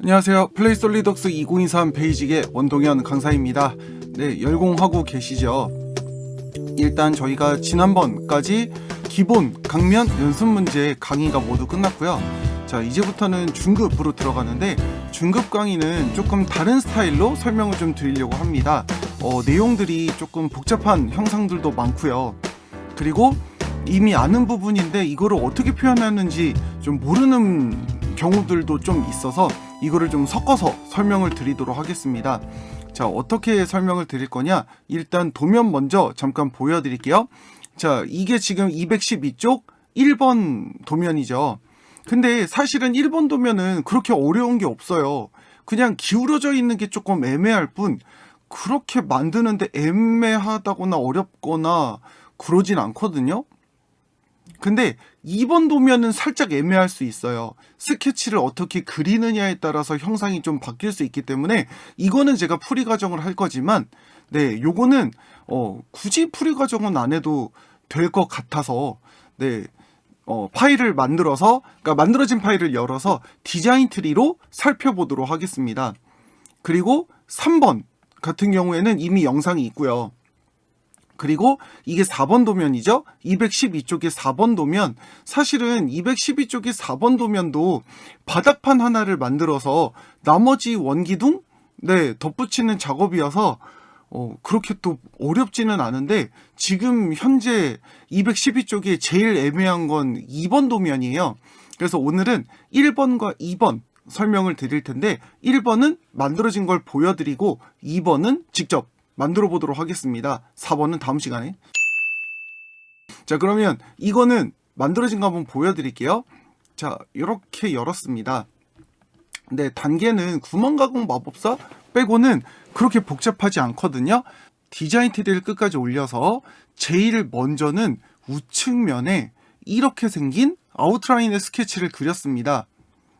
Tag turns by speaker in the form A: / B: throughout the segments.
A: 안녕하세요. 플레이솔리덕스 2023 베이직의 원동현 강사입니다. 네, 열공하고 계시죠? 일단 저희가 지난번까지 기본 강면 연습 문제 강의가 모두 끝났고요. 자, 이제부터는 중급으로 들어가는데 중급 강의는 조금 다른 스타일로 설명을 좀 드리려고 합니다. 내용들이 조금 복잡한 형상들도 많고요. 그리고 이미 아는 부분인데 이거를 어떻게 표현하는지 좀 모르는 경우들도 좀 있어서 이거를 좀 섞어서 설명을 드리도록 하겠습니다. 자, 어떻게 설명을 드릴 거냐? 일단 도면 먼저 잠깐 보여드릴게요. 자, 이게 지금 212쪽 1번 도면이죠. 근데 사실은 1번 도면은 그렇게 어려운 게 없어요. 그냥 기울어져 있는 게 조금 애매할 뿐 그렇게 만드는데 애매하다거나 어렵거나 그러진 않거든요. 근데 2번 도면은 살짝 애매할 수 있어요. 스케치를 어떻게 그리느냐에 따라서 형상이 좀 바뀔 수 있기 때문에 이거는 제가 풀이 과정을 할 거지만 네, 요거는 굳이 풀이 과정은 안 해도 될 것 같아서 네, 파일을 만들어서 그러니까 만들어진 파일을 열어서 디자인 트리로 살펴보도록 하겠습니다. 그리고 3번 같은 경우에는 이미 영상이 있고요. 그리고 이게 4번 도면이죠. 212쪽의 4번 도면, 사실은 212쪽의 4번 도면도 바닥판 하나를 만들어서 나머지 원기둥 덧붙이는 작업이어서 그렇게 또 어렵지는 않은데 지금 현재 212쪽에 제일 애매한 건 2번 도면이에요. 그래서 오늘은 1번과 2번 설명을 드릴 텐데 1번은 만들어진 걸 보여드리고 2번은 직접 만들어 보도록 하겠습니다. 4번은 다음 시간에. 자, 그러면 이거는 만들어진 거 한번 보여드릴게요. 자, 이렇게 열었습니다. 네, 단계는 구멍 가공 마법사 빼고는 그렇게 복잡하지 않거든요. 디자인 트리를 끝까지 올려서 제일 먼저는 우측면에 이렇게 생긴 아웃라인의 스케치를 그렸습니다.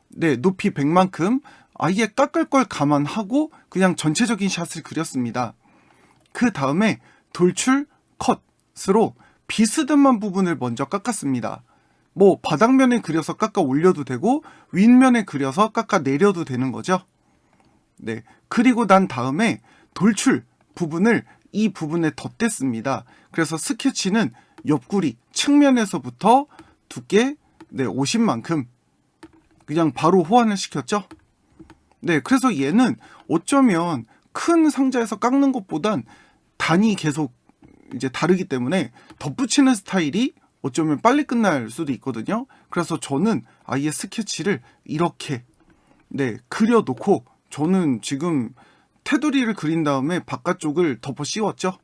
A: 네, 높이 100만큼 아예 깎을 걸 감안하고 그냥 전체적인 샷을 그렸습니다. 그 다음에 돌출 컷으로 비스듬한 부분을 먼저 깎았습니다. 뭐 바닥면에 그려서 깎아 올려도 되고 윗면에 그려서 깎아 내려도 되는 거죠. 네, 그리고 난 다음에 돌출 부분을 이 부분에 덧댔습니다. 그래서 스케치는 옆구리 측면에서부터 두께 50만큼 그냥 바로 호환을 시켰죠. 네, 그래서 얘는 어쩌면 큰 상자에서 깎는 것보단 단이 계속 이제 다르기 때문에 덧붙이는 스타일이 어쩌면 빨리 끝날 수도 있거든요. 그래서 저는 아예 스케치를 이렇게 그려놓고 저는 지금 테두리를 그린 다음에 바깥쪽을 덮어 씌웠죠.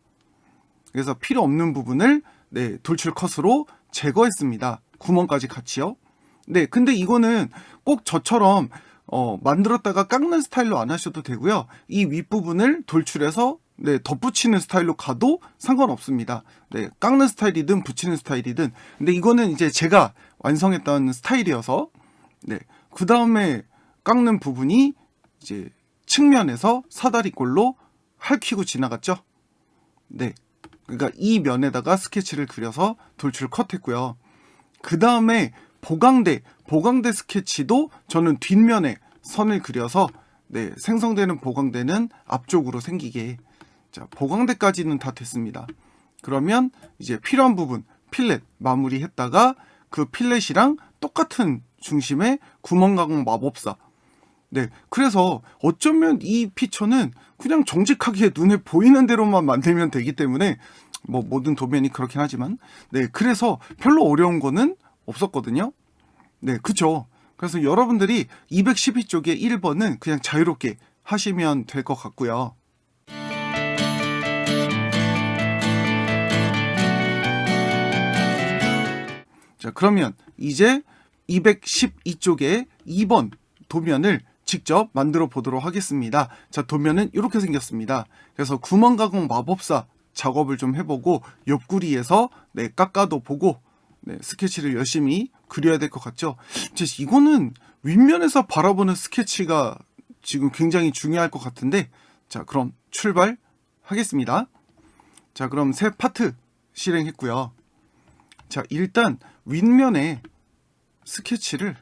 A: 그래서 필요 없는 부분을 돌출 컷으로 제거했습니다. 구멍까지 같이요. 네, 근데 이거는 꼭 저처럼 만들었다가 깎는 스타일로 안 하셔도 되고요. 이 윗부분을 돌출해서 덧붙이는 스타일로 가도 상관없습니다. 네, 깎는 스타일이든 붙이는 스타일이든. 근데 이거는 이제 제가 완성했던 스타일이어서 그 다음에 깎는 부분이 이제 측면에서 사다리꼴로 핥히고 지나갔죠. 네, 그러니까 이 면에다가 스케치를 그려서 돌출 컷했고요. 그 다음에 보강대 스케치도 저는 뒷면에 선을 그려서 생성되는 보강대는 앞쪽으로 생기게. 자, 보강대까지는 다 됐습니다. 그러면 이제 필요한 부분 필렛 마무리했다가 그 필렛이랑 똑같은 중심의 구멍 가공 마법사. 네, 그래서 어쩌면 이 피처는 그냥 정직하게 눈에 보이는 대로만 만들면 되기 때문에 뭐 모든 도면이 그렇긴 하지만 그래서 별로 어려운 거는 없었거든요. 네, 그쵸. 그래서 여러분들이 212쪽의 1번은 그냥 자유롭게 하시면 될 것 같고요. 자, 그러면 이제 212쪽의 2번 도면을 직접 만들어 보도록 하겠습니다. 자, 도면은 이렇게 생겼습니다. 그래서 구멍 가공 마법사 작업을 좀 해보고 옆구리에서 깎아도 보고 스케치를 열심히 그려야 될 것 같죠. 이거는 윗면에서 바라보는 스케치가 지금 굉장히 중요할 것 같은데, 자, 그럼 출발하겠습니다. 자, 그럼 새 파트 실행했고요. 자, 일단 윗면에 스케치를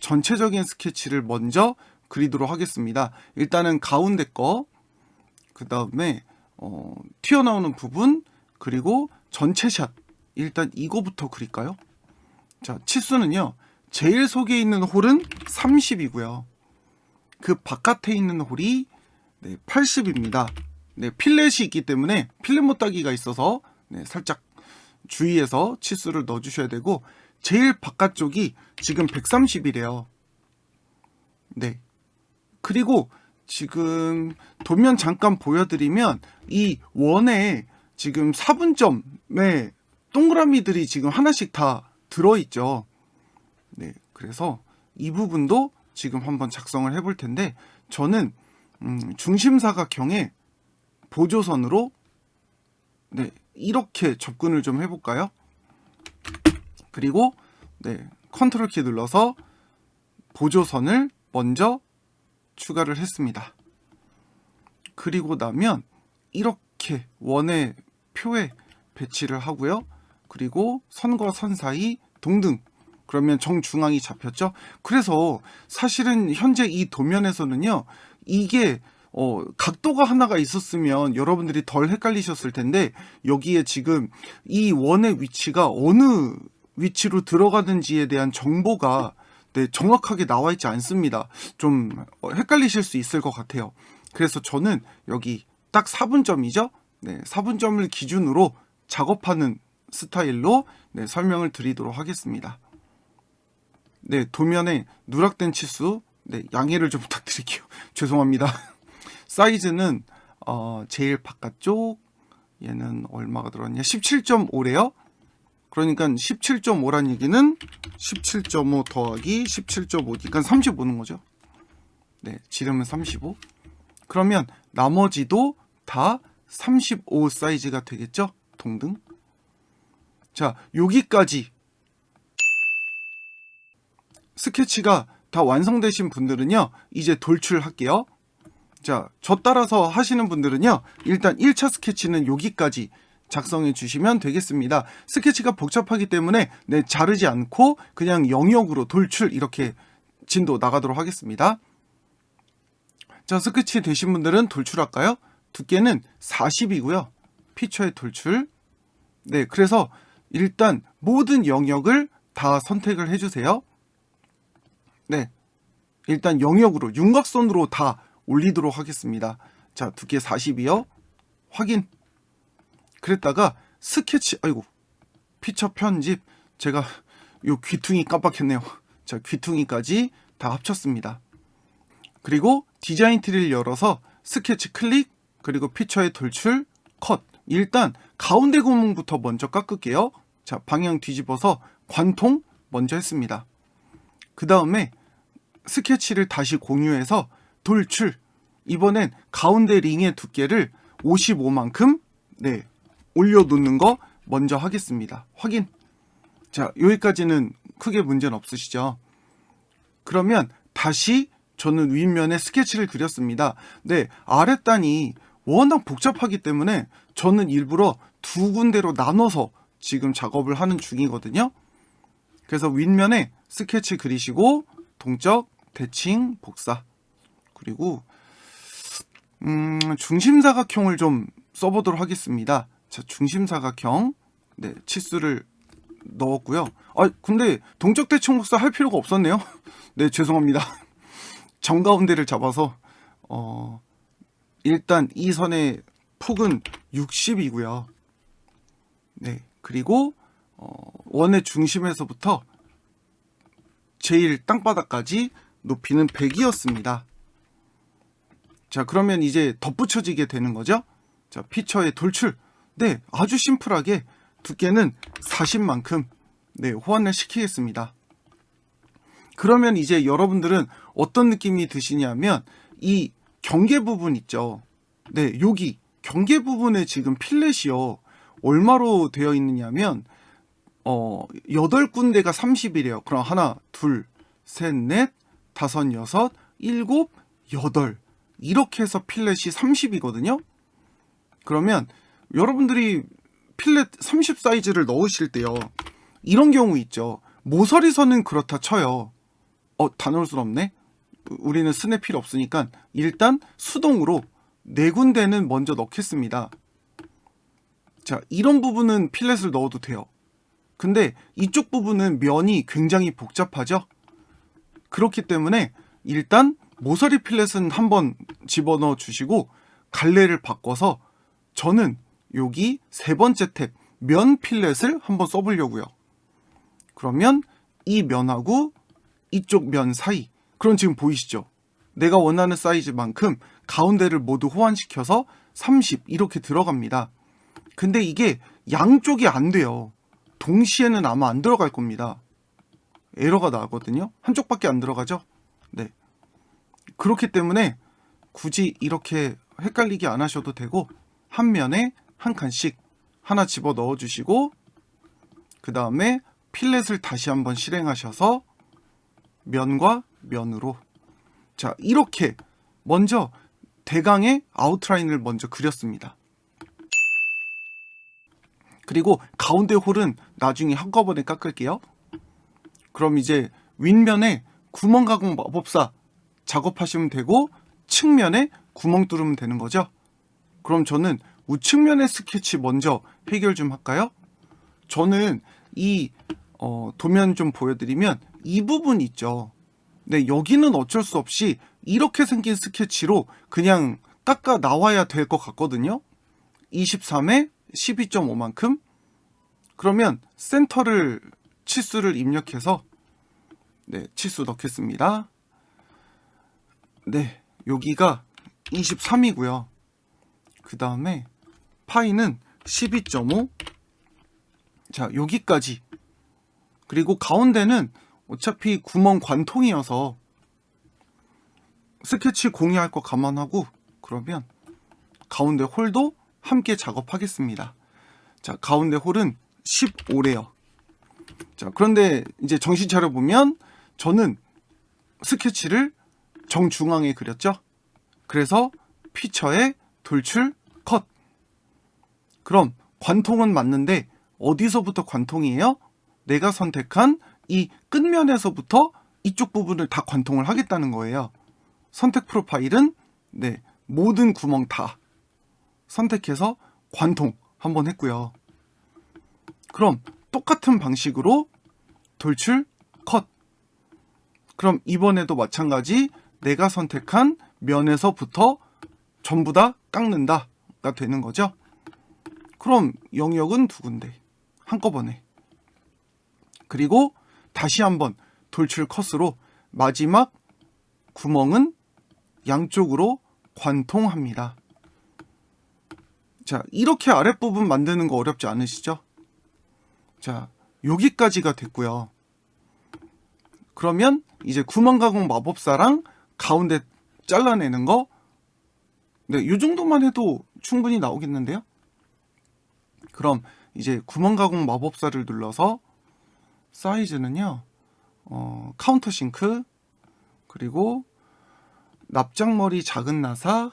A: 전체적인 스케치를 먼저 그리도록 하겠습니다. 일단은 가운데 거, 그 다음에 튀어나오는 부분, 그리고 전체 샷. 일단 이거부터 그릴까요? 자, 치수는요, 제일 속에 있는 홀은 30이고요. 그 바깥에 있는 홀이 80입니다. 필렛이 있기 때문에 필렛 못따기가 있어서 살짝 주의해서 치수를 넣어주셔야 되고, 제일 바깥쪽이 지금 130이래요. 그리고 지금 도면 잠깐 보여드리면 이 원에 지금 4분점에 동그라미들이 지금 하나씩 다 들어있죠. 그래서 이 부분도 지금 한번 작성을 해볼 텐데, 저는 중심사각형의 보조선으로 이렇게 접근을 좀 해볼까요? 그리고 컨트롤 키 눌러서 보조선을 먼저 추가를 했습니다. 그리고 나면 이렇게 원의 표에 배치를 하고요. 그리고 선과 선 사이 동등, 그러면 정중앙이 잡혔죠. 그래서 사실은 현재 이 도면에서는요, 이게 각도가 하나가 있었으면 여러분들이 덜 헷갈리셨을 텐데, 여기에 지금 이 원의 위치가 어느 위치로 들어가는지에 대한 정보가 정확하게 나와 있지 않습니다. 좀 헷갈리실 수 있을 것 같아요. 그래서 저는 여기 딱 4분점이죠. 4분점을 기준으로 작업하는 스타일로 설명을 드리도록 하겠습니다. 도면에 누락된 치수 양해를 좀 부탁드릴게요. 죄송합니다. 사이즈는 제일 바깥쪽, 얘는 얼마가 들어왔냐, 17.5래요. 그러니까 17.5란 얘기는 17.5 더하기 17.5니까 35는 거죠. 지름은 35. 그러면 나머지도 다 35 사이즈가 되겠죠? 동등. 자, 여기까지 스케치가 다 완성되신 분들은요, 이제 돌출할게요. 자, 저 따라서 하시는 분들은요, 일단 1차 스케치는 여기까지 작성해 주시면 되겠습니다. 스케치가 복잡하기 때문에 자르지 않고 그냥 영역으로 돌출, 이렇게 진도 나가도록 하겠습니다. 자, 스케치 되신 분들은 돌출할까요? 두께는 40이고요. 피처의 돌출. 그래서 일단 모든 영역을 다 선택을 해주세요. 일단 영역으로, 윤곽선으로 다 올리도록 하겠습니다. 자, 두께 40이요. 확인. 그랬다가 스케치, 아이고, 피처 편집, 제가 요 귀퉁이 깜빡했네요. 자, 귀퉁이까지 다 합쳤습니다. 그리고 디자인 트리를 열어서 스케치 클릭, 그리고 피처의 돌출, 컷. 일단 가운데 구멍부터 먼저 깎을게요. 자, 방향 뒤집어서 관통 먼저 했습니다. 그 다음에 스케치를 다시 공유해서 돌출. 이번엔 가운데 링의 두께를 55만큼 올려놓는 거 먼저 하겠습니다. 확인. 자, 여기까지는 크게 문제는 없으시죠? 그러면 다시 저는 윗면에 스케치를 그렸습니다. 아랫단이 워낙 복잡하기 때문에 저는 일부러 두 군데로 나눠서 지금 작업을 하는 중이거든요. 그래서 윗면에 스케치 그리시고 동적, 대칭, 복사. 그리고 중심사각형을 좀 써보도록 하겠습니다. 자, 중심사각형. 치수를 넣었고요. 근데 동적, 대칭, 복사 할 필요가 없었네요. 죄송합니다. 정가운데를 잡아서 일단 이 선의 폭은 60이고요. 그리고 원의 중심에서부터 제일 땅바닥까지 높이는 100이었습니다. 자, 그러면 이제 덧붙여지게 되는 거죠. 자, 피처의 돌출. 아주 심플하게 두께는 40만큼 호환을 시키겠습니다. 그러면 이제 여러분들은 어떤 느낌이 드시냐면, 이 경계 부분 있죠. 여기 경계 부분에 지금 필렛이요, 얼마로 되어 있느냐면 8군데가 30이래요. 그럼 하나, 둘, 셋, 넷, 다섯, 여섯, 일곱, 여덟, 이렇게 해서 필렛이 30이거든요. 그러면 여러분들이 필렛 30 사이즈를 넣으실 때요, 이런 경우 있죠. 모서리선은 그렇다 쳐요. 다 넣을 순 없네. 우리는 스냅 필요 없으니까 일단 수동으로 4군데는 먼저 넣겠습니다. 자, 이런 부분은 필렛을 넣어도 돼요. 근데 이쪽 부분은 면이 굉장히 복잡하죠. 그렇기 때문에 일단 모서리 필렛은 한번 집어넣어 주시고 갈래를 바꿔서 저는 여기 3번째 탭 면 필렛을 한번 써보려고요. 그러면 이 면하고 이쪽 면 사이, 그럼 지금 보이시죠? 내가 원하는 사이즈만큼 가운데를 모두 호환시켜서 30 이렇게 들어갑니다. 근데 이게 양쪽이 안 돼요. 동시에는 아마 안 들어갈 겁니다. 에러가 나거든요. 한쪽밖에 안 들어가죠? 네. 그렇기 때문에 굳이 이렇게 헷갈리게 안 하셔도 되고 한 면에 한 칸씩 하나 집어 넣어 주시고 그 다음에 필렛을 다시 한번 실행하셔서 면과 면으로, 자, 이렇게 먼저 대강의 아웃라인을 먼저 그렸습니다. 그리고 가운데 홀은 나중에 한꺼번에 깎을게요. 그럼 이제 윗면에 구멍 가공 마법사 작업하시면 되고 측면에 구멍 뚫으면 되는 거죠. 그럼 저는 우측면의 스케치 먼저 해결 좀 할까요? 저는 이 도면 좀 보여드리면 이 부분 있죠. 네, 여기는 어쩔 수 없이 이렇게 생긴 스케치로 그냥 깎아 나와야 될 것 같거든요. 23에 12.5만큼. 그러면 센터를 치수를 입력해서 네, 치수 넣겠습니다. 네, 여기가 23이고요. 그 다음에 파이는 12.5. 자, 여기까지. 그리고 가운데는 어차피 구멍 관통이어서 스케치 공유할 거 감안하고 그러면 가운데 홀도 함께 작업하겠습니다. 자, 가운데 홀은 15래요. 자, 그런데 이제 정신 차려 보면 저는 스케치를 정중앙에 그렸죠. 그래서 피처에 돌출 컷. 그럼 관통은 맞는데 어디서부터 관통이에요? 내가 선택한 이 끝면에서부터 이쪽 부분을 다 관통을 하겠다는 거예요. 선택 프로파일은 네, 모든 구멍 다 선택해서 관통 한번 했고요. 그럼 똑같은 방식으로 돌출 컷. 그럼 이번에도 마찬가지 내가 선택한 면에서부터 전부 다 깎는다가 되는 거죠. 그럼 영역은 2군데 한꺼번에. 그리고 다시 한번 돌출 컷으로 마지막 구멍은 양쪽으로 관통합니다. 자, 이렇게 아랫부분 만드는 거 어렵지 않으시죠? 자, 여기까지가 됐고요. 그러면 이제 구멍 가공 마법사랑 가운데 잘라내는 거, 네, 이 정도만 해도 충분히 나오겠는데요? 그럼 이제 구멍 가공 마법사를 눌러서 사이즈는요, 카운터 싱크, 그리고 납작머리 작은 나사,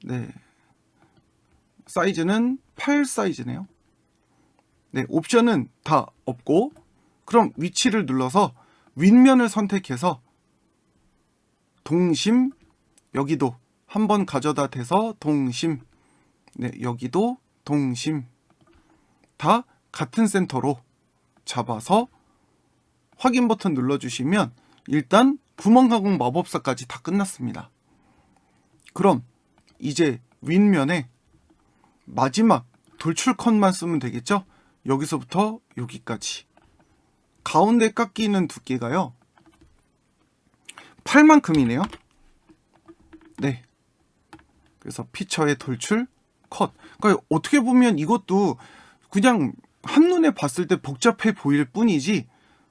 A: 네, 사이즈는 8 사이즈네요. 네, 옵션은 다 없고, 그럼 위치를 눌러서 윗면을 선택해서 동심, 여기도 한번 가져다 대서 동심, 네, 여기도 동심, 다 같은 센터로 잡아서 확인 버튼 눌러주시면 일단 구멍 가공 마법사까지 다 끝났습니다. 그럼 이제 윗면에 마지막 돌출 컷만 쓰면 되겠죠? 여기서부터 여기까지. 가운데 깎이는 두께가요, 8만큼이네요. 네. 그래서 피처의 돌출 컷. 그러니까 어떻게 보면 이것도 그냥 한눈에 봤을 때 복잡해 보일 뿐이지,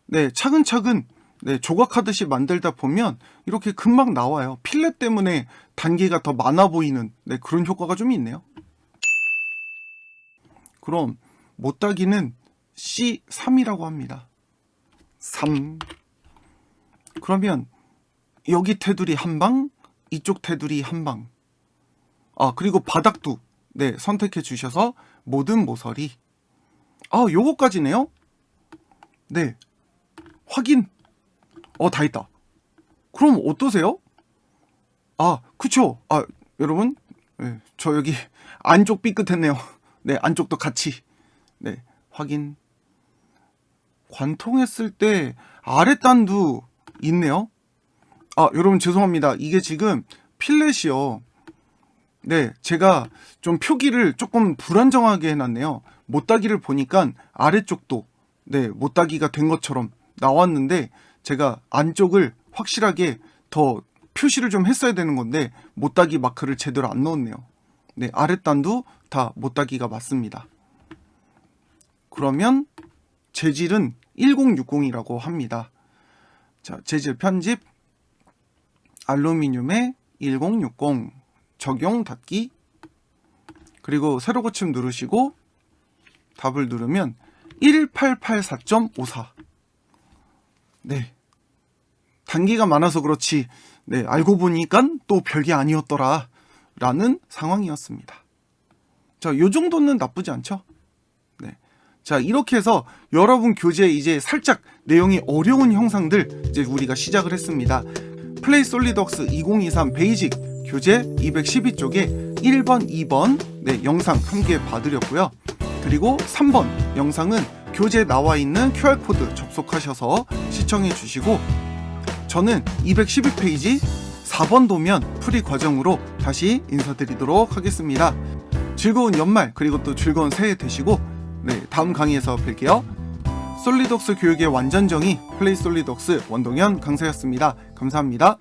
A: 네, 차근차근 네, 조각하듯이 만들다 보면 이렇게 금방 나와요. 필렛 때문에 단계가 더 많아 보이는 네, 그런 효과가 좀 있네요. 그럼 못따기는 C3이라고 합니다. 3. 그러면 여기 테두리 한 방, 이쪽 테두리 한 방. 아, 그리고 바닥도 네, 선택해 주셔서 모든 모서리. 아, 요거까지네요. 네, 확인. 다 있다. 그럼 어떠세요? 그쵸. 여러분, 네, 저 여기 안쪽 삐끗했네요. 네, 안쪽도 같이. 네, 확인. 관통했을 때 아랫단도 있네요. 여러분 죄송합니다. 이게 지금 필렛이요. 네, 제가 좀 표기를 조금 불안정하게 해놨네요. 못따기를 보니까 아래쪽도 네, 못따기가 된 것처럼 나왔는데 제가 안쪽을 확실하게 더 표시를 좀 했어야 되는 건데 못따기 마크를 제대로 안 넣었네요. 네, 아랫단도 다 못따기가 맞습니다. 그러면 재질은 1060이라고 합니다. 자, 재질 편집 알루미늄에 1060 적용 닫기, 그리고 세로 고침 누르시고 답을 누르면 1884.54. 네, 단기가 많아서 그렇지 네, 알고 보니까 또 별게 아니었더라 라는 상황이었습니다. 자, 요 정도는 나쁘지 않죠? 네. 자, 이렇게 해서 여러분 교재에 이제 살짝 내용이 어려운 형상들 이제 우리가 시작을 했습니다. 플레이 솔리드웍스 2023 베이직 교재 212쪽에 1번, 2번 네, 영상 함께 봐드렸고요. 그리고 3번 영상은 교재에 나와 있는 QR코드 접속하셔서 시청해 주시고, 저는 212페이지 4번 도면 풀이 과정으로 다시 인사드리도록 하겠습니다. 즐거운 연말 그리고 또 즐거운 새해 되시고 네, 다음 강의에서 뵐게요. 솔리드웍스 교육의 완전 정의 플레이 솔리드웍스 원동현 강사였습니다. 감사합니다.